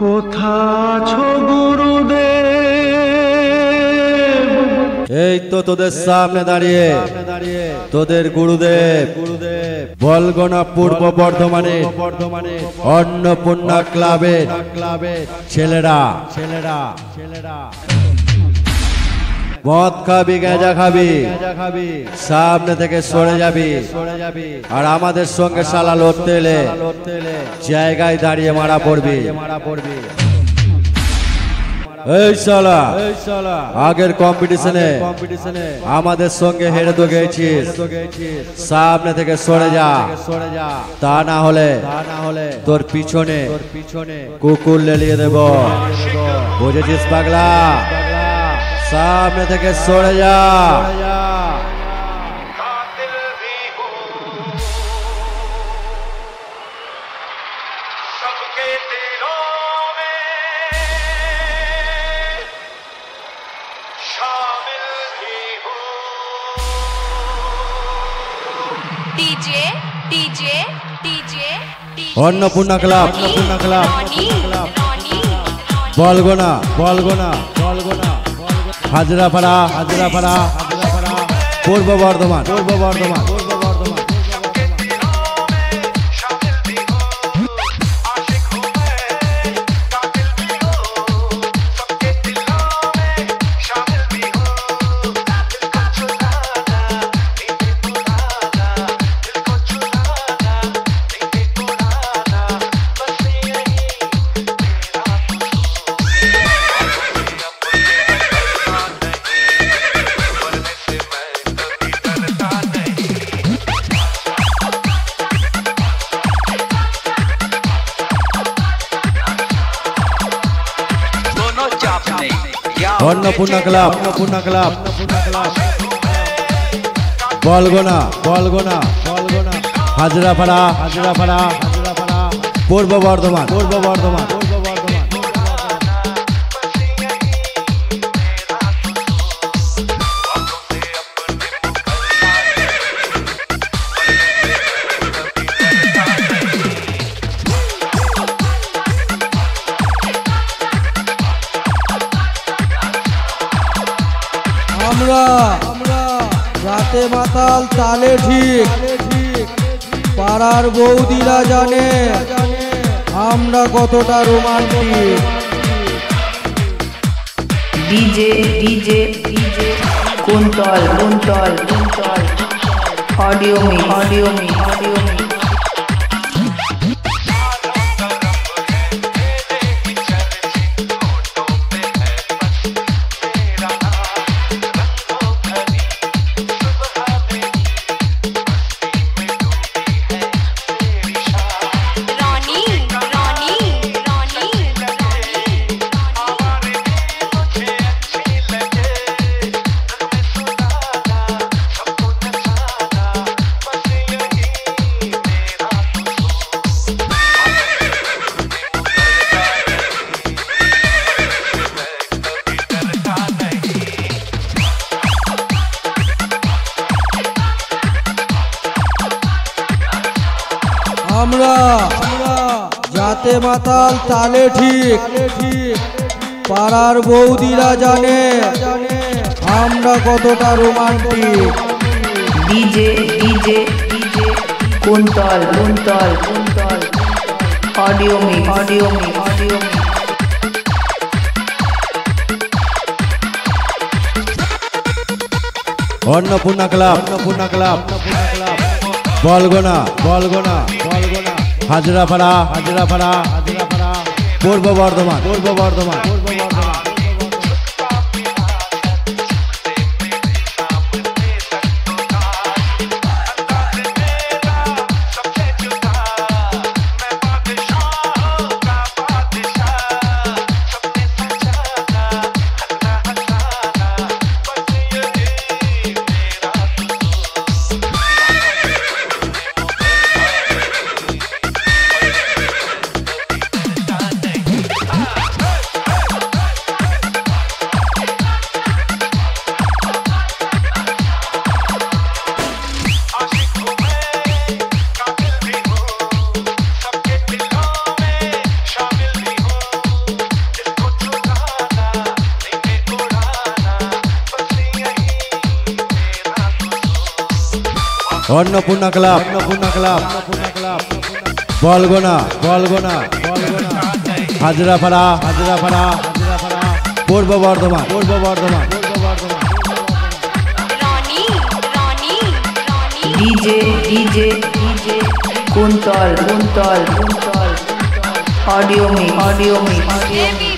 কোথা আছো গুরুদেব? এই তো তোদের সামনে দাঁড়িয়ে তোদের গুরুদেব বলগোনা পূর্ব বর্ধমানে অন্নপূর্ণা ক্লাবের ছেলেরা মদ খাবি, গাঁজা খাবি, সামনে থেকে সরে যাবি। আর আমাদের সঙ্গে শালা লড়তে এলে জায়গায় দাঁড়িয়ে মারা পড়বি। এই শালা আগের কম্পিটিশনে আমাদের সঙ্গে হেরে তো গেছিস, সামনে থেকে সরে যা। তা না হলে তোর পিছনে কুকুর লেলিয়ে দেব, বুঝেছিস পাগলা? সামনে থেকে সরে যা। অন্নপূর্ণা ক্লাব বলগোনা হাজরাপাড়া পূর্ব বর্ধমান। অন্নপূর্ণা ক্লাব বলগোনা হাজরাপাড়া পূর্ব বর্ধমান। আমরা রাতে মাতাল তালে ঠিক, পাড়ার বৌদিরা জানে আমরা কতটা romantic. DJ Kuntal audio me আমরা যাতে মাতাল তালে ঠিক, পাড়ার বৌদিরা জানে আমরা কতটা রোমান্টিক। ডিজে কুন্তল অডিও মি Annapurna club Balgona Hazrapara Purba Bardhaman. Annapurna club Balgona Hazrapara Purba Bardhaman DJ Kuntal audio mix